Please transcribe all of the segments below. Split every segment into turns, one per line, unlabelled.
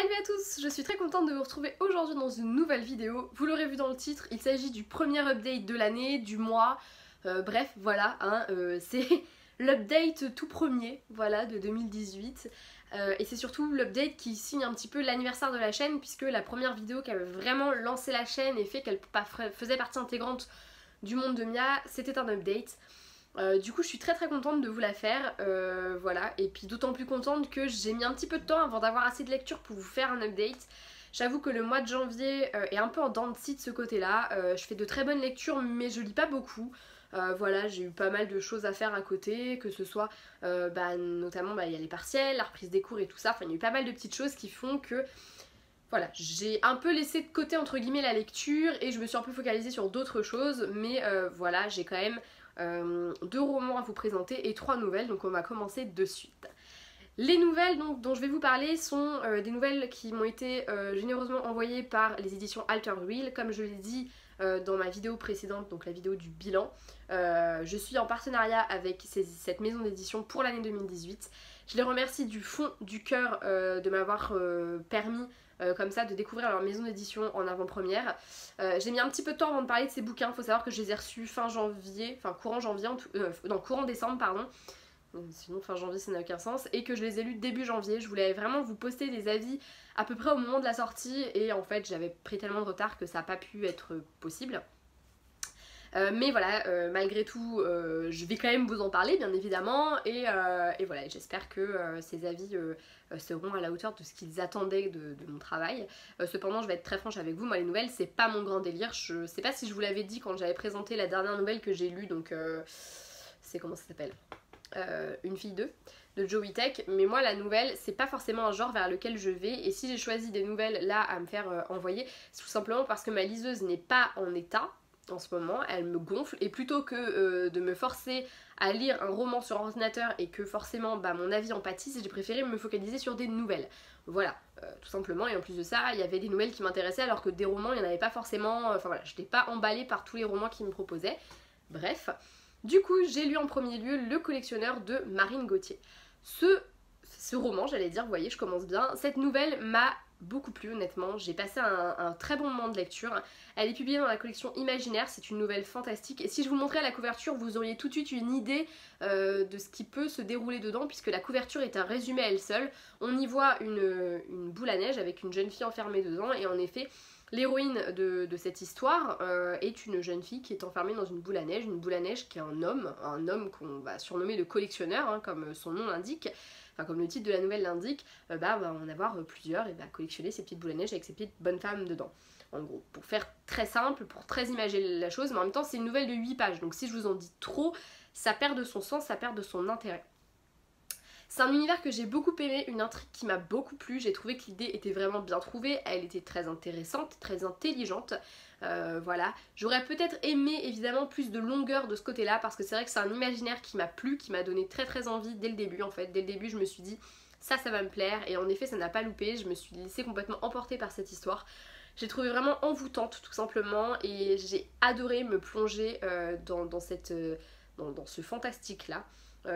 Salut à tous, je suis très contente de vous retrouver aujourd'hui dans une nouvelle vidéo. Vous l'aurez vu dans le titre, il s'agit du premier update de l'année, du mois, bref voilà, hein, c'est l'update tout premier, voilà, de 2018. Et c'est surtout l'update qui signe un petit peu l'anniversaire de la chaîne, puisque la première vidéo qui avait vraiment lancé la chaîne et fait qu'elle faisait partie intégrante du monde de Mia, c'était un update. Du coup je suis très contente de vous la faire, voilà, et puis d'autant plus contente que j'ai mis un petit peu de temps avant d'avoir assez de lecture pour vous faire un update. J'avoue que le mois de janvier est un peu en dents de scie de ce côté là, je fais de très bonnes lectures mais je lis pas beaucoup. Voilà, j'ai eu pas mal de choses à faire à côté, que ce soit notamment il y a les partiels, la reprise des cours et tout ça, enfin il y a eu pas mal de petites choses qui font que voilà, j'ai un peu laissé de côté entre guillemets la lecture et je me suis un peu focalisée sur d'autres choses, mais voilà, j'ai quand même 2 romans à vous présenter et 3 nouvelles, donc on va commencer de suite. Les nouvelles donc, dont je vais vous parler sont des nouvelles qui m'ont été généreusement envoyées par les éditions Altered Wheel, comme je l'ai dit dans ma vidéo précédente, donc la vidéo du bilan. Je suis en partenariat avec cette maison d'édition pour l'année 2018. Je les remercie du fond du cœur de m'avoir permis comme ça de découvrir leur maison d'édition en avant-première. J'ai mis un petit peu de temps avant de parler de ces bouquins, faut savoir que je les ai reçus fin janvier, enfin courant janvier, non courant décembre pardon, sinon fin janvier ça n'a aucun sens, et que je les ai lus début janvier. Je voulais vraiment vous poster des avis à peu près au moment de la sortie et en fait j'avais pris tellement de retard que ça n'a pas pu être possible. Mais voilà, malgré tout, je vais quand même vous en parler bien évidemment et voilà, j'espère que ces avis seront à la hauteur de ce qu'ils attendaient de mon travail. Cependant, je vais être très franche avec vous, moi les nouvelles c'est pas mon grand délire. Je sais pas si je vous l'avais dit quand j'avais présenté la dernière nouvelle que j'ai lue, donc c'est comment ça s'appelle, Une fille 2 de Joe Witek, mais moi la nouvelle c'est pas forcément un genre vers lequel je vais, et si j'ai choisi des nouvelles là à me faire envoyer, c'est tout simplement parce que ma liseuse n'est pas en état en ce moment, elle me gonfle, et plutôt que de me forcer à lire un roman sur ordinateur et que forcément mon avis en pâtisse, j'ai préféré me focaliser sur des nouvelles. Voilà, tout simplement, et en plus de ça, il y avait des nouvelles qui m'intéressaient alors que des romans, il n'y en avait pas forcément, enfin voilà, je n'étais pas emballée par tous les romans qu'ils me proposaient. Bref, du coup, j'ai lu en premier lieu Le Collectionneur de Marine Gauthier. Ce roman, j'allais dire, vous voyez, je commence bien, cette nouvelle m'a beaucoup plu honnêtement, j'ai passé un très bon moment de lecture. Elle est publiée dans la collection Imaginaire, c'est une nouvelle fantastique, et si je vous montrais la couverture vous auriez tout de suite une idée de ce qui peut se dérouler dedans, puisque la couverture est un résumé à elle seule. On y voit une boule à neige avec une jeune fille enfermée dedans, et en effet l'héroïne de cette histoire est une jeune fille qui est enfermée dans une boule à neige qui est un homme qu'on va surnommer le collectionneur, hein, comme son nom l'indique. Enfin, comme le titre de la nouvelle l'indique, on va en avoir plusieurs et va collectionner ces petites boules à neige avec ces petites bonnes femmes dedans. En gros, pour faire très simple, pour très imager la chose, mais en même temps c'est une nouvelle de 8 pages, donc si je vous en dis trop, ça perd de son sens, ça perd de son intérêt. C'est un univers que j'ai beaucoup aimé, une intrigue qui m'a beaucoup plu, j'ai trouvé que l'idée était vraiment bien trouvée, elle était très intéressante, très intelligente, voilà. J'aurais peut-être aimé évidemment plus de longueur de ce côté-là, parce que c'est vrai que c'est un imaginaire qui m'a plu, qui m'a donné très envie dès le début en fait. Dès le début je me suis dit ça va me plaire, et en effet ça n'a pas loupé, je me suis laissée complètement emporter par cette histoire. J'ai trouvé vraiment envoûtante tout simplement, et j'ai adoré me plonger dans ce fantastique là.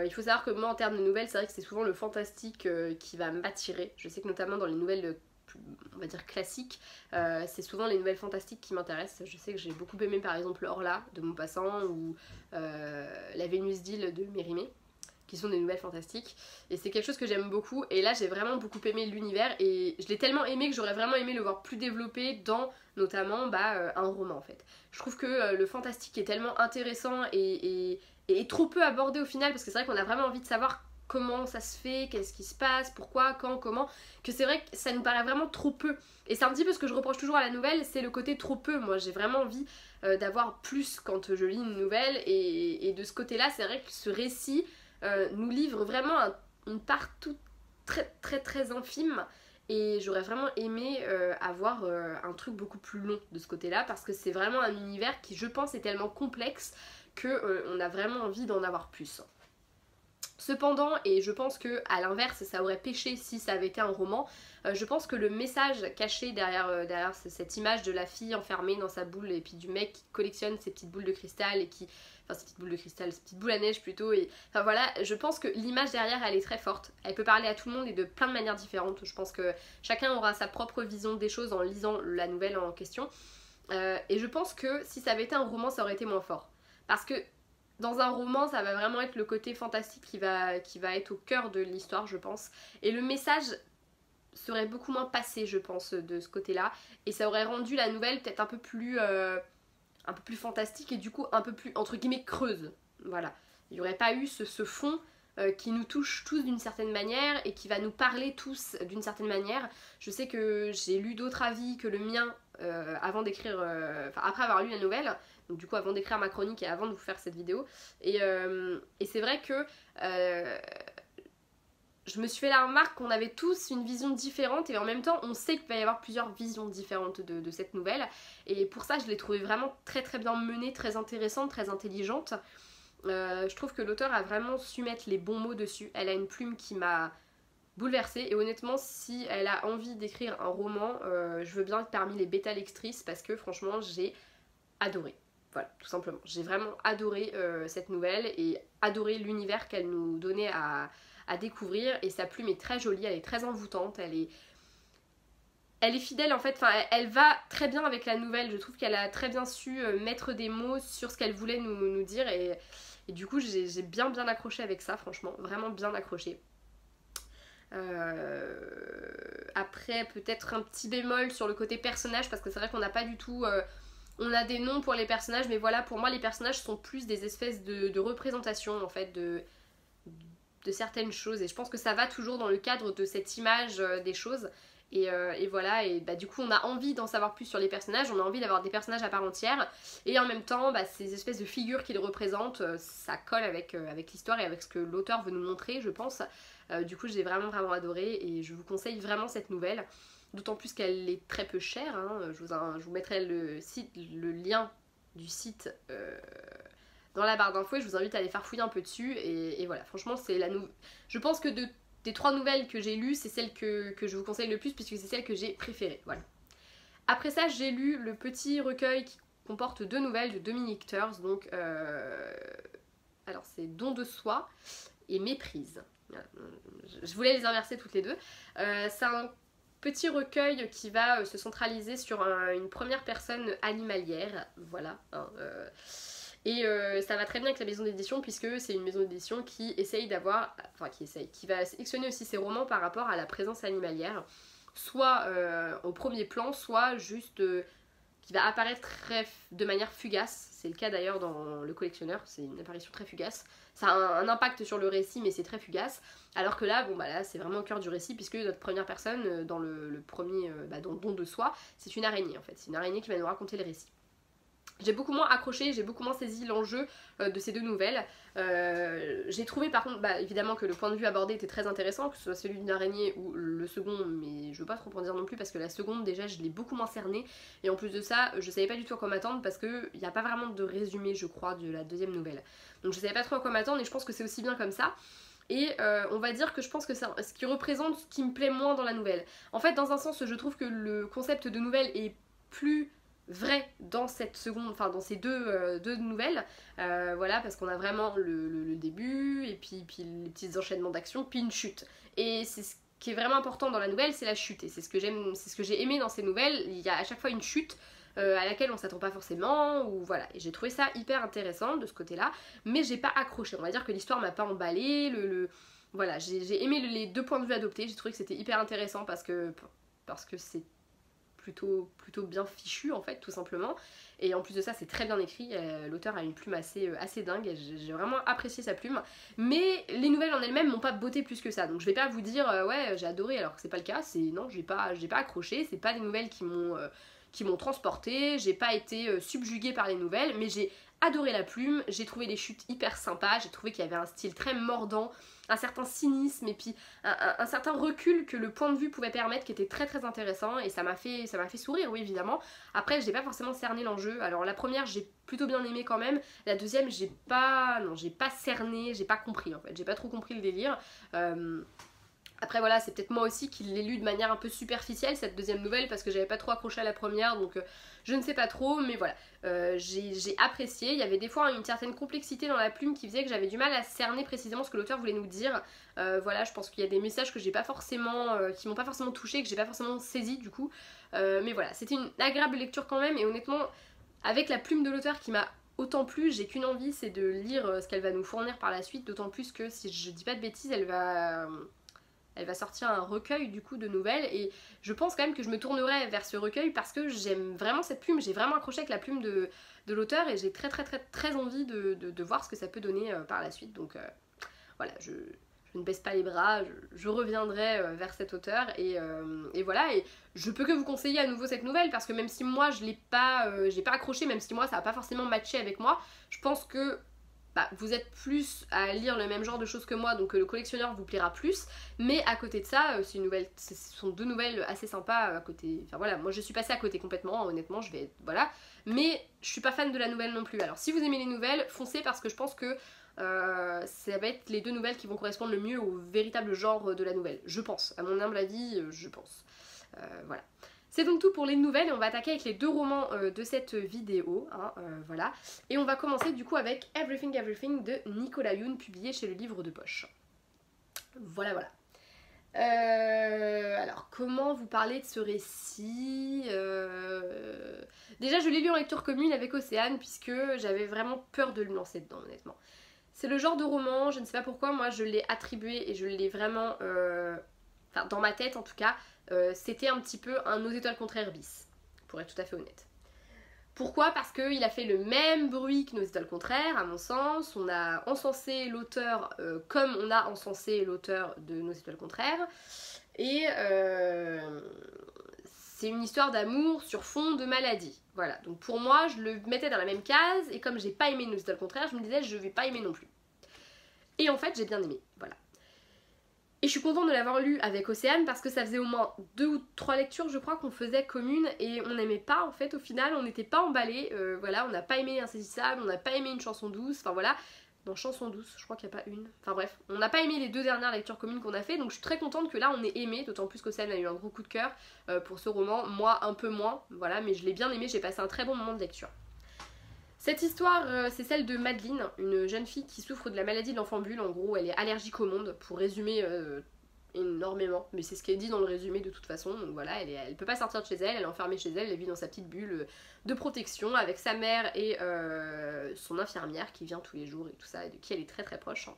Il faut savoir que moi en termes de nouvelles, c'est vrai que c'est souvent le fantastique qui va m'attirer. Je sais que notamment dans les nouvelles on va dire classiques, c'est souvent les nouvelles fantastiques qui m'intéressent. Je sais que j'ai beaucoup aimé par exemple Orla de Maupassant ou La Vénus d'Île de Mérimée, qui sont des nouvelles fantastiques, et c'est quelque chose que j'aime beaucoup. Et là j'ai vraiment beaucoup aimé l'univers, et je l'ai tellement aimé que j'aurais vraiment aimé le voir plus développé dans notamment un roman en fait. Je trouve que le fantastique est tellement intéressant et trop peu abordé au final, parce que c'est vrai qu'on a vraiment envie de savoir comment ça se fait, qu'est-ce qui se passe, pourquoi, quand, comment, que c'est vrai que ça nous paraît vraiment trop peu. Et c'est un petit peu ce que je reproche toujours à la nouvelle, c'est le côté trop peu. Moi j'ai vraiment envie d'avoir plus quand je lis une nouvelle, et de ce côté là c'est vrai que ce récit nous livre vraiment une part toute très infime, et j'aurais vraiment aimé avoir un truc beaucoup plus long de ce côté là, parce que c'est vraiment un univers qui je pense est tellement complexe qu'on a vraiment envie d'en avoir plus. Cependant, et je pense que à l'inverse ça aurait péché si ça avait été un roman, je pense que le message caché derrière cette image de la fille enfermée dans sa boule et puis du mec qui collectionne ses petites boules de cristal et qui... Enfin ces petites boules de cristal, ces petites boules à neige plutôt, et enfin voilà, je pense que l'image derrière elle est très forte, elle peut parler à tout le monde et de plein de manières différentes. Je pense que chacun aura sa propre vision des choses en lisant la nouvelle en question, et je pense que si ça avait été un roman ça aurait été moins fort. Parce que dans un roman, ça va vraiment être le côté fantastique qui va être au cœur de l'histoire, je pense. Et le message serait beaucoup moins passé, je pense, de ce côté-là. Et ça aurait rendu la nouvelle peut-être un peu plus fantastique et du coup un peu plus, entre guillemets, creuse. Voilà. Il n'y aurait pas eu ce fond qui nous touche tous d'une certaine manière et qui va nous parler tous d'une certaine manière. Je sais que j'ai lu d'autres avis que le mien avant d'écrire, après avoir lu la nouvelle. Donc du coup avant d'écrire ma chronique et avant de vous faire cette vidéo. Et c'est vrai que je me suis fait la remarque qu'on avait tous une vision différente et en même temps on sait qu'il va y avoir plusieurs visions différentes de cette nouvelle. Et pour ça je l'ai trouvée vraiment très très bien menée, très intéressante, très intelligente. Je trouve que l'auteur a vraiment su mettre les bons mots dessus. Elle a une plume qui m'a bouleversée et honnêtement si elle a envie d'écrire un roman, je veux bien être parmi les bêta lectrices parce que franchement j'ai adoré. Voilà, tout simplement. J'ai vraiment adoré cette nouvelle et adoré l'univers qu'elle nous donnait à découvrir. Et sa plume est très jolie, elle est très envoûtante, elle est fidèle en fait, enfin elle va très bien avec la nouvelle. Je trouve qu'elle a très bien su mettre des mots sur ce qu'elle voulait nous dire et du coup j'ai bien accroché avec ça, franchement, vraiment bien accroché. Après peut-être un petit bémol sur le côté personnage parce que c'est vrai qu'on n'a pas du tout... on a des noms pour les personnages, mais voilà, pour moi les personnages sont plus des espèces de représentations en fait de certaines choses et je pense que ça va toujours dans le cadre de cette image des choses et voilà, et bah, du coup on a envie d'en savoir plus sur les personnages, on a envie d'avoir des personnages à part entière et en même temps bah, ces espèces de figures qu'ils représentent, ça colle avec l'histoire et avec ce que l'auteur veut nous montrer je pense. Du coup j'ai vraiment adoré et je vous conseille vraiment cette nouvelle. D'autant plus qu'elle est très peu chère, hein. Je vous mettrai le lien du site dans la barre d'infos et je vous invite à aller faire fouiller un peu dessus. Et voilà, franchement, c'est la nouvelle. Je pense que des 3 nouvelles que j'ai lues, c'est celle que je vous conseille le plus puisque c'est celle que j'ai préférée. Voilà. Après ça, j'ai lu le petit recueil qui comporte 2 nouvelles de Dominique Thurs. Donc, alors c'est Don de soi et Méprise. Voilà. Je voulais les inverser toutes les deux. C'est un petit recueil qui va se centraliser sur une première personne animalière, voilà. Hein, et ça va très bien avec la maison d'édition puisque c'est une maison d'édition qui essaye d'avoir, enfin qui va sélectionner aussi ses romans par rapport à la présence animalière, soit au premier plan, soit juste qui va apparaître de manière fugace. C'est le cas d'ailleurs dans Le Collectionneur, c'est une apparition très fugace. Ça a un impact sur le récit mais c'est très fugace. Alors que là, bon bah là c'est vraiment au cœur du récit puisque notre première personne dans le premier, dans Don de soi, c'est une araignée en fait. C'est une araignée qui va nous raconter le récit. J'ai beaucoup moins accroché, j'ai beaucoup moins saisi l'enjeu de ces 2 nouvelles. J'ai trouvé par contre, bah, évidemment que le point de vue abordé était très intéressant, que ce soit celui d'une araignée ou le second, mais je veux pas trop en dire non plus parce que la seconde déjà je l'ai beaucoup moins cernée. Et en plus de ça, je savais pas du tout à quoi m'attendre parce qu'il n'y a pas vraiment de résumé je crois de la 2e nouvelle. Donc je savais pas trop à quoi m'attendre et je pense que c'est aussi bien comme ça. Et on va dire que je pense que c'est ce qui représente ce qui me plaît moins dans la nouvelle. En fait dans un sens je trouve que le concept de nouvelle est plus vrai dans cette seconde, enfin dans ces deux nouvelles, voilà, parce qu'on a vraiment le début et puis les petits enchaînements d'actions puis une chute et c'est ce qui est vraiment important dans la nouvelle, c'est la chute et c'est ce que j'aime, c'est ce que j'ai aimé dans ces nouvelles. Il y a à chaque fois une chute à laquelle on s'attend pas forcément ou voilà, et j'ai trouvé ça hyper intéressant de ce côté là, mais j'ai pas accroché, on va dire que l'histoire m'a pas emballé, voilà, j'ai aimé les 2 points de vue adoptés, j'ai trouvé que c'était hyper intéressant parce que c'est plutôt bien fichu en fait tout simplement et en plus de ça c'est très bien écrit, l'auteur a une plume assez dingue et j'ai vraiment apprécié sa plume, mais les nouvelles en elles-mêmes m'ont pas botté plus que ça donc je vais pas vous dire ouais j'ai adoré alors que c'est pas le cas, non j'ai pas accroché, c'est pas des nouvelles qui m'ont qui m'ont transportée, j'ai pas été subjuguée par les nouvelles, mais j'ai adoré la plume, j'ai trouvé les chutes hyper sympas, j'ai trouvé qu'il y avait un style très mordant, un certain cynisme et puis un certain recul que le point de vue pouvait permettre qui était très très intéressant et ça m'a fait sourire, oui évidemment. Après j'ai pas forcément cerné l'enjeu, alors la première j'ai plutôt bien aimé quand même, la deuxième j'ai pas cerné, j'ai pas compris en fait, j'ai pas trop compris le délire. Après voilà, c'est peut-être moi aussi qui l'ai lu de manière un peu superficielle cette deuxième nouvelle parce que j'avais pas trop accroché à la première donc je ne sais pas trop mais voilà, j'ai apprécié. Il y avait des fois une certaine complexité dans la plume qui faisait que j'avais du mal à cerner précisément ce que l'auteur voulait nous dire. Voilà, je pense qu'il y a des messages que j'ai pas forcément, qui m'ont pas forcément touché, que j'ai pas forcément saisi du coup. Mais voilà, c'était une agréable lecture quand même et honnêtement avec la plume de l'auteur qui m'a autant plu, j'ai qu'une envie, c'est de lire ce qu'elle va nous fournir par la suite, d'autant plus que si je dis pas de bêtises, elle va sortir un recueil du coup de nouvelles et je pense quand même que je me tournerai vers ce recueil parce que j'aime vraiment cette plume, j'ai vraiment accroché avec la plume de l'auteur et j'ai très envie de voir ce que ça peut donner par la suite. Donc voilà, je ne baisse pas les bras, je reviendrai vers cet auteur et voilà, et je peux que vous conseiller à nouveau cette nouvelle parce que même si moi je l'ai pas, j'ai pas accroché, même si moi ça n'a pas forcément matché avec moi, je pense que vous êtes plus à lire le même genre de choses que moi, donc le collectionneur vous plaira plus, mais à côté de ça, ce sont deux nouvelles assez sympas à côté, enfin voilà, moi je suis passée à côté complètement, honnêtement, voilà, mais je suis pas fan de la nouvelle non plus. Alors si vous aimez les nouvelles, foncez parce que je pense que ça va être les deux nouvelles qui vont correspondre le mieux au véritable genre de la nouvelle, je pense, à mon humble avis, je pense. Voilà. C'est donc tout pour les nouvelles et on va attaquer avec les deux romans de cette vidéo, hein, voilà. Et on va commencer du coup avec Everything Everything de Nicolas Yoon, publié chez le Livre de Poche. Voilà, voilà. Alors, comment vous parler de ce récit Déjà, je l'ai lu en lecture commune avec Océane, puisque j'avais vraiment peur de me lancer dedans, honnêtement. C'est le genre de roman, je ne sais pas pourquoi, moi je l'ai attribué et je l'ai vraiment... Enfin, dans ma tête en tout cas, c'était un petit peu un Aux étoiles contraires bis, pour être tout à fait honnête. Pourquoi? Parce qu'il a fait le même bruit que Nos étoiles contraires, à mon sens. On a encensé l'auteur comme on a encensé l'auteur de Nos étoiles contraires. Et c'est une histoire d'amour sur fond de maladie. Voilà, donc pour moi, je le mettais dans la même case. Et comme j'ai pas aimé Nos étoiles contraires, je me disais je vais pas aimer non plus. Et en fait, j'ai bien aimé, voilà. Et je suis contente de l'avoir lu avec Océane parce que ça faisait au moins 2 ou 3 lectures je crois qu'on faisait commune et on n'aimait pas en fait au final, on n'était pas emballés, voilà, on n'a pas aimé Insaisissable, on n'a pas aimé Une chanson douce, enfin voilà, non chanson douce, je crois qu'il n'y a pas une, enfin bref, on n'a pas aimé les 2 dernières lectures communes qu'on a fait donc je suis très contente que là on ait aimé, d'autant plus qu'Océane a eu un gros coup de cœur pour ce roman, moi un peu moins, voilà, mais je l'ai bien aimé, j'ai passé un très bon moment de lecture. Cette histoire, c'est celle de Madeleine, une jeune fille qui souffre de la maladie de l'enfant bulle. En gros, elle est allergique au monde, pour résumer énormément. Mais c'est ce qu'elle dit dans le résumé de toute façon. Donc voilà, elle peut pas sortir de chez elle, elle est enfermée chez elle, elle vit dans sa petite bulle de protection avec sa mère et son infirmière qui vient tous les jours et tout ça, et de qui elle est très proche.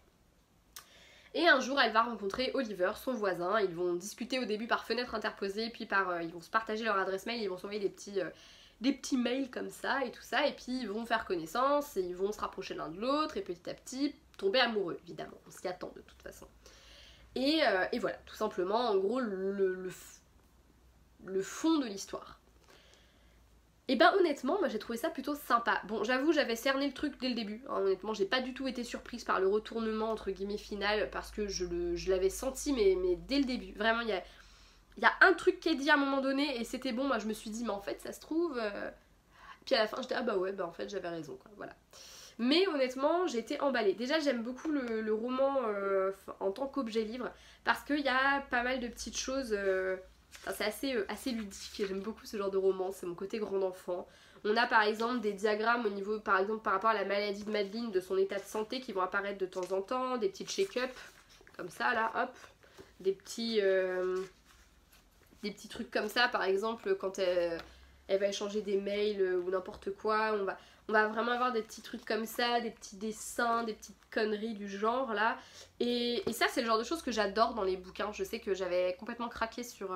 Et un jour, elle va rencontrer Oliver, son voisin. Ils vont discuter au début par fenêtre interposée, puis ils vont se partager leur adresse mail, ils vont s'envoyer des petits mails comme ça et tout ça, et puis ils vont faire connaissance et ils vont se rapprocher l'un de l'autre et petit à petit tomber amoureux, évidemment, on s'y attend de toute façon. Et voilà, tout simplement, en gros, le fond de l'histoire. Et ben honnêtement, moi j'ai trouvé ça plutôt sympa. Bon, j'avoue, j'avais cerné le truc dès le début, hein, honnêtement, j'ai pas du tout été surprise par le retournement entre guillemets final parce que je l'avais senti, mais dès le début, vraiment, il y a un truc qui est dit à un moment donné et c'était bon, moi je me suis dit mais en fait ça se trouve puis à la fin j'étais ah bah ouais bah en fait j'avais raison quoi, voilà. Mais honnêtement j'ai été emballée. Déjà j'aime beaucoup le roman en tant qu'objet livre parce qu'il y a pas mal de petites choses, c'est assez ludique et j'aime beaucoup ce genre de roman, c'est mon côté grand enfant. On a par exemple des diagrammes au niveau par exemple par rapport à la maladie de Madeleine, de son état de santé qui vont apparaître de temps en temps, des petites shake-up comme ça là, hop, des petits trucs comme ça, par exemple quand elle va échanger des mails ou n'importe quoi, on va vraiment avoir des petits trucs comme ça, des petits dessins, des petites conneries du genre là, et ça c'est le genre de choses que j'adore dans les bouquins. Je sais que j'avais complètement craqué sur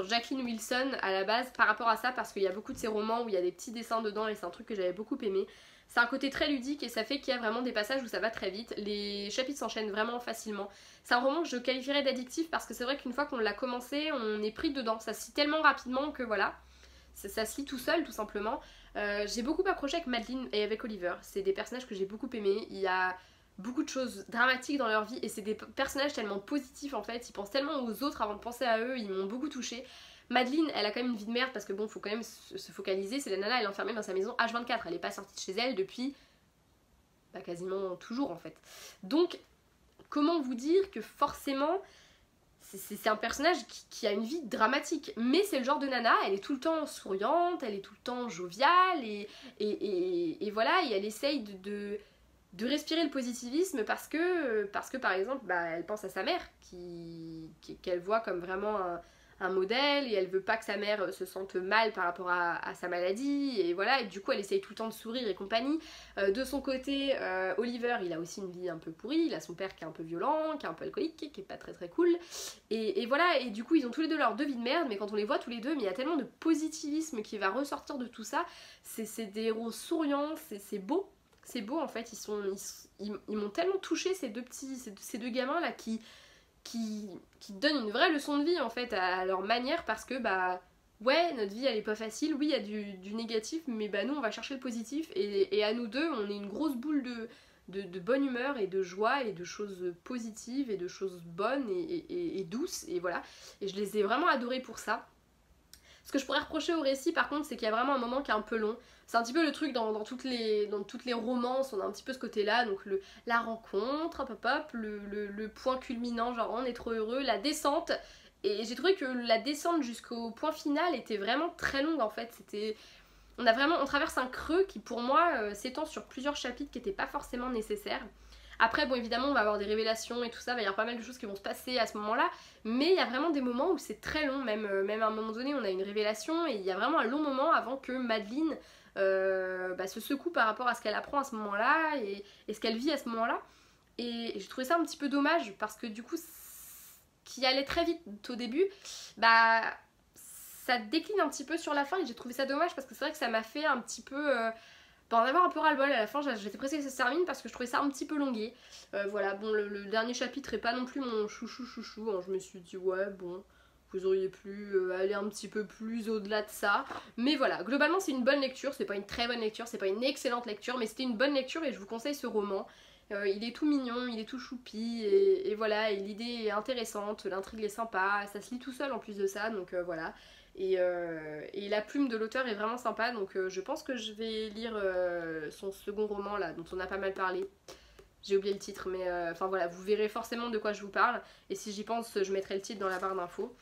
Jacqueline Wilson à la base par rapport à ça parce qu'il y a beaucoup de ces romans où il y a des petits dessins dedans et c'est un truc que j'avais beaucoup aimé. C'est un côté très ludique et ça fait qu'il y a vraiment des passages où ça va très vite. Les chapitres s'enchaînent vraiment facilement. C'est un roman que je qualifierais d'addictif parce que c'est vrai qu'une fois qu'on l'a commencé, on est pris dedans. Ça se lit tellement rapidement que voilà, ça se lit tout seul tout simplement. J'ai beaucoup accroché avec Madeline et avec Oliver. C'est des personnages que j'ai beaucoup aimés. Il y a beaucoup de choses dramatiques dans leur vie et c'est des personnages tellement positifs en fait. Ils pensent tellement aux autres avant de penser à eux. Ils m'ont beaucoup touchée. Madeline, elle a quand même une vie de merde parce que bon, faut quand même se focaliser. C'est la nana, elle est enfermée dans sa maison H24. Elle est pas sortie de chez elle depuis quasiment toujours en fait. Donc, comment vous dire que forcément, c'est un personnage qui a une vie dramatique. Mais c'est le genre de nana, elle est tout le temps souriante, elle est tout le temps joviale et voilà, et elle essaye de respirer le positivisme parce que par exemple, elle pense à sa mère qu'elle voit comme vraiment un modèle et elle veut pas que sa mère se sente mal par rapport à sa maladie et voilà, et du coup elle essaye tout le temps de sourire et compagnie. De son côté, Oliver, il a aussi une vie un peu pourrie, il a son père qui est un peu violent, qui est un peu alcoolique, qui est pas très très cool et voilà, et du coup ils ont tous les deux leurs deux vies de merde, mais quand on les voit tous les deux, mais il y a tellement de positivisme qui va ressortir de tout ça. C'est des héros souriants, c'est beau. C'est beau en fait, ils m'ont tellement touché ces deux gamins là qui donnent une vraie leçon de vie en fait à leur manière parce que ouais, notre vie elle est pas facile, oui il y a du négatif, mais nous on va chercher le positif et à nous deux on est une grosse boule de bonne humeur et de joie et de choses positives et de choses bonnes et douces et voilà, et je les ai vraiment adorés pour ça. Ce que je pourrais reprocher au récit par contre, c'est qu'il y a vraiment un moment qui est un peu long. C'est un petit peu le truc dans toutes les romances, on a un petit peu ce côté là, donc la rencontre, hop hop hop, le point culminant, genre on est trop heureux, la descente. Et j'ai trouvé que la descente jusqu'au point final était vraiment très longue en fait. On traverse un creux qui pour moi s'étend sur plusieurs chapitres qui n'étaient pas forcément nécessaires. Après, bon, évidemment, on va avoir des révélations et tout ça, il va y avoir pas mal de choses qui vont se passer à ce moment-là, mais il y a vraiment des moments où c'est très long, même à un moment donné, on a une révélation, et il y a vraiment un long moment avant que Madeline se secoue par rapport à ce qu'elle apprend à ce moment-là, et ce qu'elle vit à ce moment-là. Et j'ai trouvé ça un petit peu dommage, parce que du coup, qui allait très vite au début, ça décline un petit peu sur la fin, et j'ai trouvé ça dommage, parce que c'est vrai que ça m'a fait un petit peu... en avoir un peu ras-le-bol à la fin, j'étais pressée que ça se termine parce que je trouvais ça un petit peu longué. Voilà, bon, le dernier chapitre est pas non plus mon chouchou, hein. Je me suis dit, ouais, bon, vous auriez pu aller un petit peu plus au-delà de ça. Mais voilà, globalement, c'est une bonne lecture, c'est pas une très bonne lecture, c'est pas une excellente lecture, mais c'était une bonne lecture et je vous conseille ce roman. Il est tout mignon, il est tout choupi, et voilà, et l'idée est intéressante, l'intrigue est sympa, ça se lit tout seul en plus de ça, donc voilà. Et la plume de l'auteur est vraiment sympa, donc je pense que je vais lire son second roman là, dont on a pas mal parlé. J'ai oublié le titre, mais enfin voilà, vous verrez forcément de quoi je vous parle, et si j'y pense, je mettrai le titre dans la barre d'infos.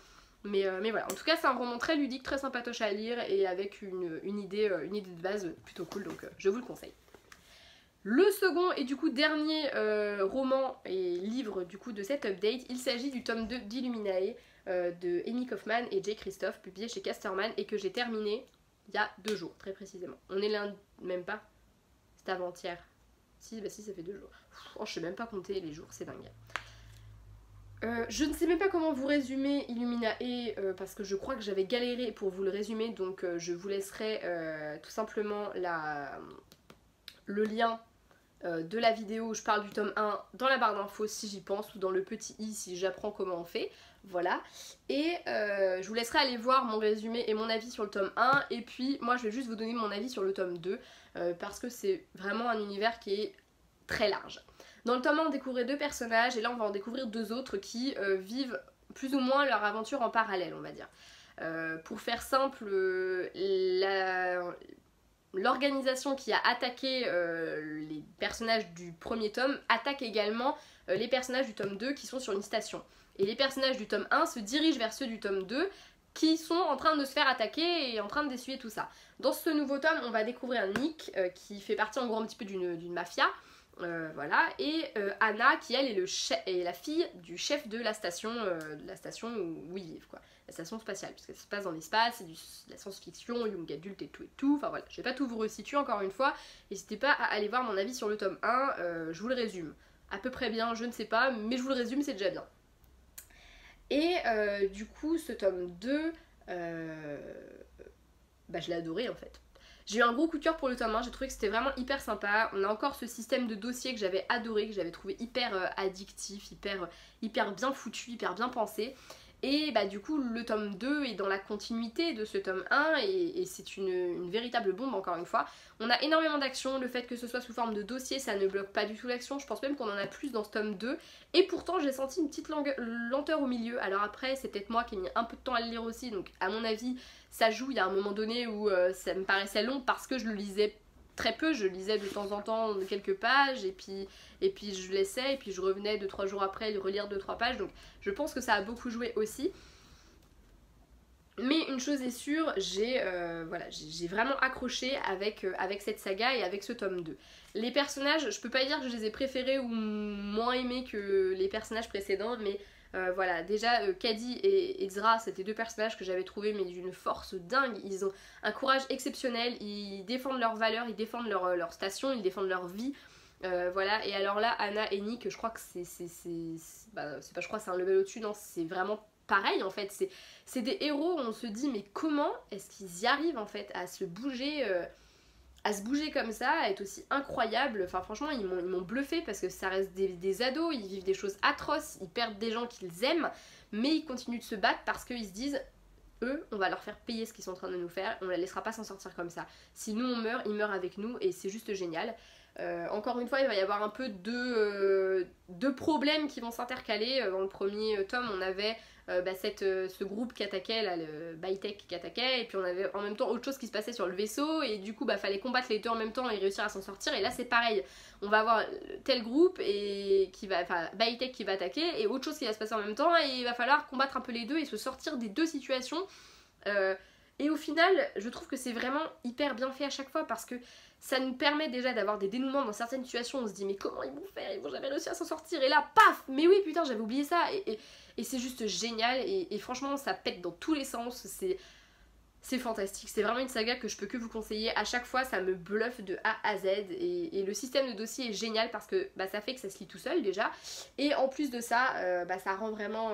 Mais voilà, en tout cas c'est un roman très ludique, très sympatoche à lire, et avec une idée de base plutôt cool, donc je vous le conseille. Le second et du coup dernier roman et livre du coup de cette update, il s'agit du tome 2 d'Illuminae de Amy Kaufman et Jay Christophe, publié chez Casterman et que j'ai terminé il y a 2 jours très précisément. On est lundi, même pas, c'est avant-hier. Si, si ça fait 2 jours. Oh, je sais même pas compter les jours, c'est dingue. Je ne sais même pas comment vous résumer Illuminae parce que je crois que j'avais galéré pour vous le résumer, donc je vous laisserai tout simplement le lien de la vidéo où je parle du tome 1 dans la barre d'infos si j'y pense, ou dans le petit i si j'apprends comment on fait, voilà. Et je vous laisserai aller voir mon résumé et mon avis sur le tome 1, et puis moi je vais juste vous donner mon avis sur le tome 2 parce que c'est vraiment un univers qui est très large. Dans le tome 1 on découvrait 2 personnages et là on va en découvrir 2 autres qui vivent plus ou moins leur aventure en parallèle, on va dire. Pour faire simple, l'organisation qui a attaqué les personnages du premier tome attaque également les personnages du tome 2 qui sont sur une station. Et les personnages du tome 1 se dirigent vers ceux du tome 2 qui sont en train de se faire attaquer et en train d'essuyer tout ça. Dans ce nouveau tome, on va découvrir Nick qui fait partie en gros un petit peu d'une mafia. Voilà, et Anna qui elle est la fille du chef de la station où ils vivent quoi, la station spatiale, puisque ça se passe dans l'espace, c'est de la science-fiction, young adulte et tout, enfin voilà, je vais pas tout vous resituer encore une fois, n'hésitez pas à aller voir mon avis sur le tome 1, je vous le résume, à peu près bien, je ne sais pas, mais je vous le résume, c'est déjà bien. Et du coup ce tome 2, je l'ai adoré en fait. J'ai eu un gros coup de cœur pour le tome 1, j'ai trouvé que c'était vraiment hyper sympa. On a encore ce système de dossier que j'avais adoré, que j'avais trouvé hyper addictif, hyper bien foutu, hyper bien pensé. Et bah du coup le tome 2 est dans la continuité de ce tome 1 et c'est une véritable bombe encore une fois. On a énormément d'action, le fait que ce soit sous forme de dossier ça ne bloque pas du tout l'action, je pense même qu'on en a plus dans ce tome 2. Et pourtant j'ai senti une petite lenteur au milieu, alors après c'est peut-être moi qui ai mis un peu de temps à le lire aussi, donc à mon avis ça joue, il y a un moment donné où ça me paraissait long parce que je le lisais très peu, je lisais de temps en temps quelques pages et puis je laissais et puis je revenais 2-3 jours après relire 2-3 pages, donc je pense que ça a beaucoup joué aussi. Mais une chose est sûre, j'ai vraiment accroché avec cette saga et avec ce tome 2. Les personnages, je peux pas dire que je les ai préférés ou moins aimés que les personnages précédents, mais voilà, déjà Caddy et Ezra, c'était deux personnages que j'avais trouvés mais d'une force dingue. Ils ont un courage exceptionnel, ils défendent leurs valeurs, ils défendent leur station, ils défendent leur vie. Voilà, et alors là, Anna et Nick, je crois que je crois que c'est un level au-dessus, non, c'est vraiment pareil en fait. C'est des héros où on se dit mais comment est-ce qu'ils y arrivent en fait à se bouger comme ça, à être aussi incroyable. Enfin franchement ils m'ont bluffé parce que ça reste des ados, ils vivent des choses atroces, ils perdent des gens qu'ils aiment, mais ils continuent de se battre parce qu'ils se disent eux, on va leur faire payer ce qu'ils sont en train de nous faire, on la laissera pas s'en sortir comme ça. Si nous on meurt, ils meurent avec nous et c'est juste génial. Encore une fois, il va y avoir un peu deux problèmes qui vont s'intercaler. Dans le premier tome, on avait ce groupe qui attaquait, là, le Bytech qui attaquait, et puis on avait en même temps autre chose qui se passait sur le vaisseau, et du coup, fallait combattre les deux en même temps et réussir à s'en sortir. Et là, c'est pareil. On va avoir tel groupe Bytech qui va attaquer, et autre chose qui va se passer en même temps, et il va falloir combattre un peu les deux et se sortir des deux situations. Et au final, je trouve que c'est vraiment hyper bien fait à chaque fois parce que ça nous permet déjà d'avoir des dénouements dans certaines situations. On se dit mais comment ils vont faire, ils vont jamais réussir à s'en sortir. Et là, paf, mais oui putain j'avais oublié ça. Et c'est juste génial et franchement ça pète dans tous les sens. C'est fantastique, c'est vraiment une saga que je peux que vous conseiller. À chaque fois ça me bluffe de A à Z et le système de dossier est génial parce que ça fait que ça se lit tout seul déjà. Et en plus de ça, ça rend vraiment...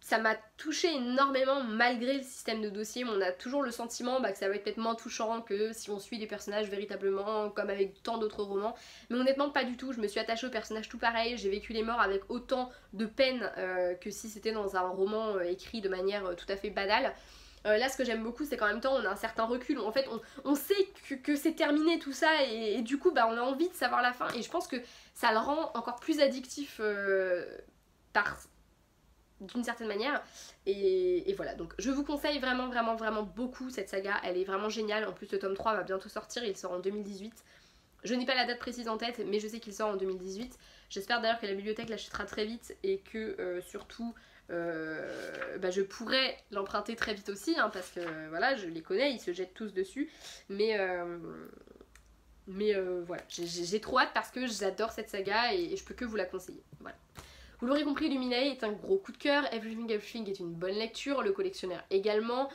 ça m'a touché énormément malgré le système de dossier. On a toujours le sentiment que ça va être peut-être moins touchant que si on suit les personnages véritablement comme avec tant d'autres romans. Mais honnêtement pas du tout, je me suis attachée aux personnages tout pareil, j'ai vécu les morts avec autant de peine que si c'était dans un roman écrit de manière tout à fait banale. Là ce que j'aime beaucoup c'est qu'en même temps on a un certain recul, en fait on sait que c'est terminé tout ça et du coup on a envie de savoir la fin et je pense que ça le rend encore plus addictif d'une certaine manière et voilà, donc je vous conseille vraiment beaucoup cette saga, elle est vraiment géniale. En plus le tome 3 va bientôt sortir, il sort en 2018, je n'ai pas la date précise en tête mais je sais qu'il sort en 2018. J'espère d'ailleurs que la bibliothèque l'achètera très vite et que surtout je pourrais l'emprunter très vite aussi parce que voilà je les connais, ils se jettent tous dessus mais voilà, j'ai trop hâte parce que j'adore cette saga et je peux que vous la conseiller. Voilà. Vous l'aurez compris, Luminae est un gros coup de cœur, Everything Everything est une bonne lecture, Le Collectionneur également.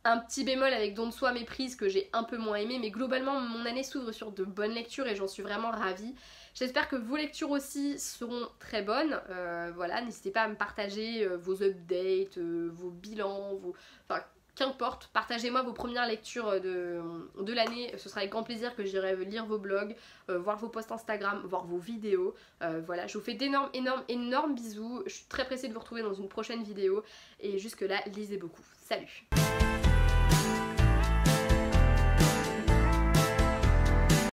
Un petit bémol avec Don de Soi Méprise que j'ai un peu moins aimé, mais globalement mon année s'ouvre sur de bonnes lectures et j'en suis vraiment ravie. J'espère que vos lectures aussi seront très bonnes. Voilà, n'hésitez pas à me partager vos updates, vos bilans, enfin qu'importe, partagez-moi vos premières lectures de l'année, ce sera avec grand plaisir que j'irai lire vos blogs, voir vos posts Instagram, voir vos vidéos. Voilà, je vous fais d'énormes bisous, je suis très pressée de vous retrouver dans une prochaine vidéo et jusque là, lisez beaucoup. Salut!